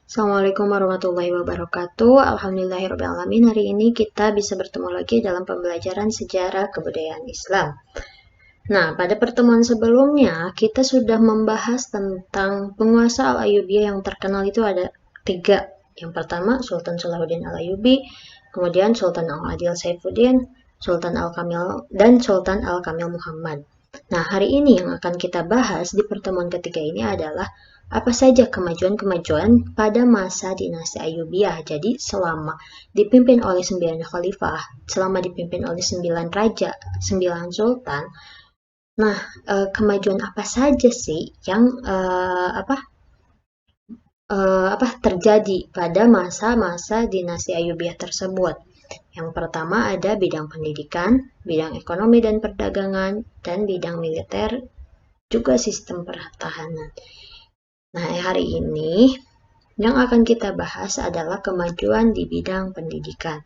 Assalamualaikum warahmatullahi wabarakatuh. Alhamdulillahirrahmanirrahim. Hari ini kita bisa bertemu lagi dalam pembelajaran sejarah kebudayaan Islam. Nah, pada pertemuan sebelumnya kita sudah membahas tentang penguasa Al-Ayyubiyah yang terkenal itu ada tiga. Yang pertama Sultan Salahuddin Al-Ayyubi, kemudian Sultan Al-Adil Saifuddin, Sultan Al-Kamil dan Sultan Al-Kamil Muhammad. Nah, hari ini yang akan kita bahas di pertemuan ketiga ini adalah apa saja kemajuan-kemajuan pada masa dinasti Ayyubiyah. Jadi selama dipimpin oleh 9 khalifah, selama dipimpin oleh 9 raja, 9 sultan. Nah, kemajuan apa saja sih yang terjadi pada masa-masa dinasti Ayyubiyah tersebut? Yang pertama ada bidang pendidikan, bidang ekonomi dan perdagangan, dan bidang militer, juga sistem pertahanan. Nah, hari ini yang akan kita bahas adalah kemajuan di bidang pendidikan.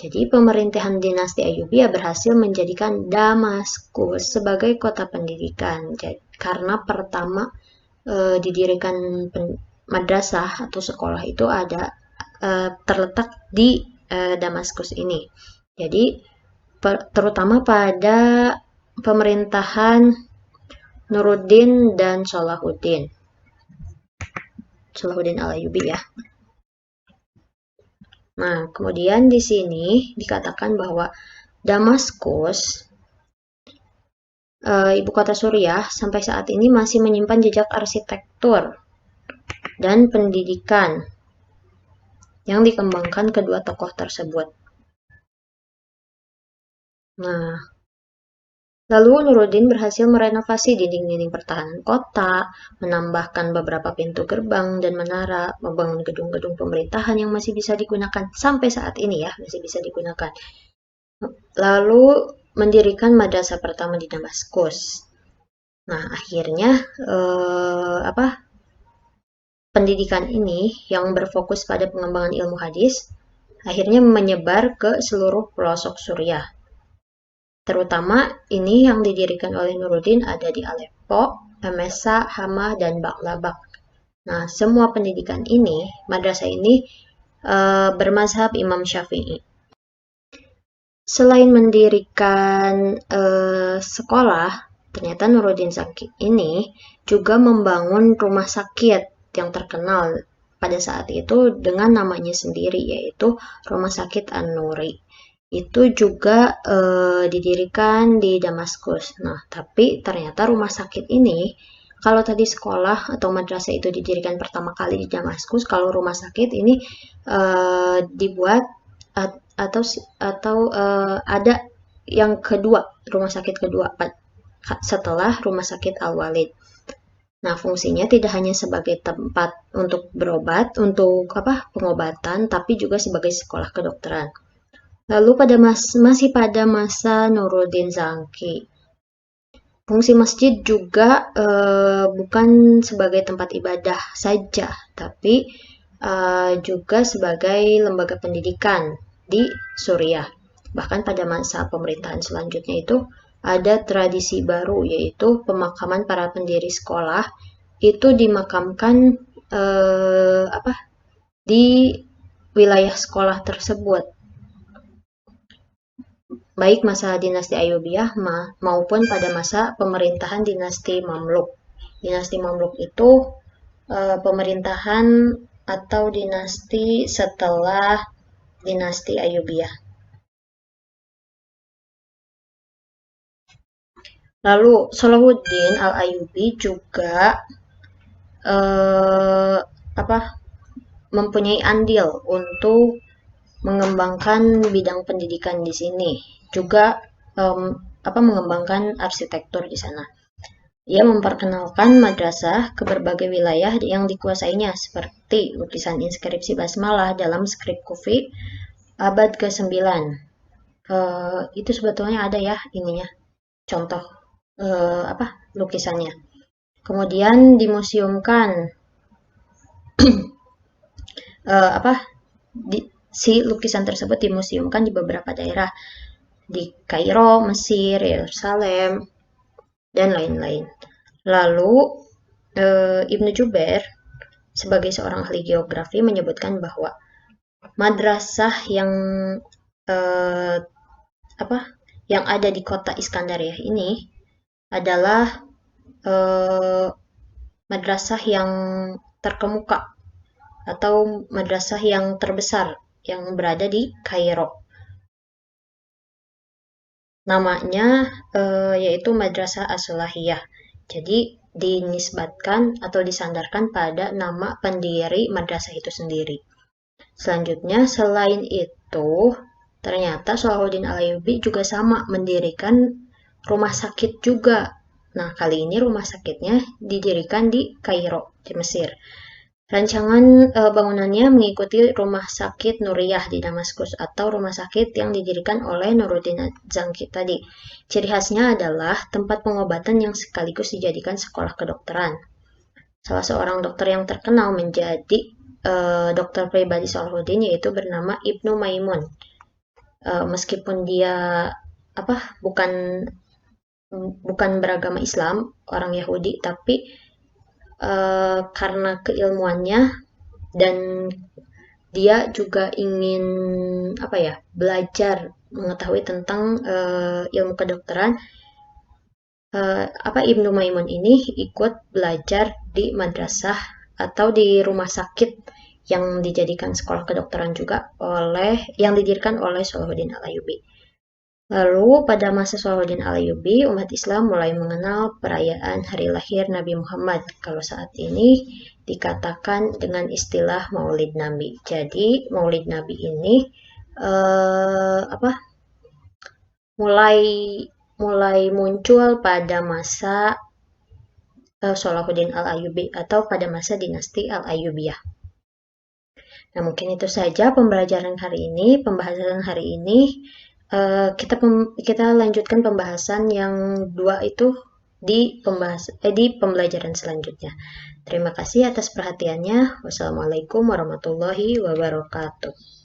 Jadi, pemerintahan dinasti Ayyubiyah berhasil menjadikan Damaskus sebagai kota pendidikan. Karena pertama didirikan madrasah atau sekolah itu ada terletak di Damaskus ini. Jadi, terutama pada pemerintahan Nuruddin dan Salahuddin Al-Ayyubi ya. Nah, kemudian di sini dikatakan bahwa Damaskus, ibu kota Suriah, sampai saat ini masih menyimpan jejak arsitektur dan pendidikan yang dikembangkan kedua tokoh tersebut. Nah, lalu Nuruddin berhasil merenovasi dinding-dinding pertahanan kota, menambahkan beberapa pintu gerbang dan menara, membangun gedung-gedung pemerintahan yang masih bisa digunakan sampai saat ini ya, masih bisa digunakan. Lalu mendirikan madrasah pertama di Damaskus. Nah, akhirnya pendidikan ini yang berfokus pada pengembangan ilmu hadis akhirnya menyebar ke seluruh pelosok Suriah. Terutama ini yang didirikan oleh Nuruddin ada di Aleppo, Emesa, Hama, dan Baqlabaq. Nah, semua pendidikan ini, madrasah ini bermazhab Imam Syafi'i. Selain mendirikan sekolah, ternyata Nuruddin Zaki ini juga membangun rumah sakit yang terkenal pada saat itu dengan namanya sendiri, yaitu Rumah Sakit An-Nuri. Itu juga didirikan di Damaskus. Nah, tapi ternyata rumah sakit ini, kalau tadi sekolah atau madrasah itu didirikan pertama kali di Damaskus, kalau rumah sakit ini dibuat atau ada yang kedua, rumah sakit kedua setelah Rumah Sakit Al-Walid. Nah, fungsinya tidak hanya sebagai tempat untuk berobat, untuk pengobatan, tapi juga sebagai sekolah kedokteran. Lalu masih pada masa Nuruddin Zaki, fungsi masjid juga bukan sebagai tempat ibadah saja, tapi juga sebagai lembaga pendidikan di Suriah. Bahkan pada masa pemerintahan selanjutnya itu ada tradisi baru, yaitu pemakaman para pendiri sekolah itu dimakamkan di wilayah sekolah tersebut, baik masa dinasti Ayyubiyah maupun pada masa pemerintahan dinasti Mamluk. Dinasti Mamluk itu pemerintahan atau dinasti setelah dinasti Ayyubiyah. Lalu Salahuddin Al-Ayyubi juga mempunyai andil untuk mengembangkan bidang pendidikan di sini, juga mengembangkan arsitektur di sana. Ia memperkenalkan madrasah ke berbagai wilayah yang dikuasainya, seperti lukisan inskripsi basmalah dalam skrip Kufi abad ke-9. Itu sebetulnya ada ya ininya, contoh lukisannya. Kemudian dimuseumkan si lukisan tersebut dimuseumkan di beberapa daerah di Kairo, Mesir, Yerusalem, dan lain-lain. Lalu Ibnu Jubair sebagai seorang ahli geografi menyebutkan bahwa madrasah yang eh, apa yang ada di kota Iskandariyah ini adalah eh, madrasah yang terkemuka atau madrasah yang terbesar yang berada di Kairo. Namanya yaitu Madrasah As-Sulahiyah. Jadi dinisbatkan atau disandarkan pada nama pendiri madrasah itu sendiri. Selanjutnya, selain itu, ternyata Salahuddin Alayubi juga sama mendirikan rumah sakit juga. Nah, kali ini rumah sakitnya didirikan di Kairo, di Mesir. Rancangan bangunannya mengikuti Rumah Sakit Nuriyah di Damaskus atau rumah sakit yang didirikan oleh Nuruddin Zanki tadi. Ciri khasnya adalah tempat pengobatan yang sekaligus dijadikan sekolah kedokteran. Salah seorang dokter yang terkenal menjadi dokter pribadi Salahuddin yaitu bernama Ibnu Maimun. Meskipun dia apa bukan bukan beragama Islam, orang Yahudi, tapi karena keilmuannya dan dia juga ingin belajar mengetahui tentang ilmu kedokteran. Ibnu Maimun ini ikut belajar di madrasah atau di rumah sakit yang dijadikan sekolah kedokteran juga yang didirikan oleh Salahuddin Alayubi. Lalu pada masa Salahuddin Alayubi, umat Islam mulai mengenal perayaan hari lahir Nabi Muhammad. Kalau saat ini dikatakan dengan istilah Maulid Nabi. Jadi Maulid Nabi ini eh, apa mulai mulai muncul pada masa Salahuddin Al-Ayyubi atau pada masa dinasti Al-Ayyubiyah. Nah, mungkin itu saja pembelajaran hari ini, pembahasan hari ini. Kita lanjutkan pembahasan yang dua itu di pembelajaran selanjutnya. Terima kasih atas perhatiannya. Wassalamualaikum warahmatullahi wabarakatuh.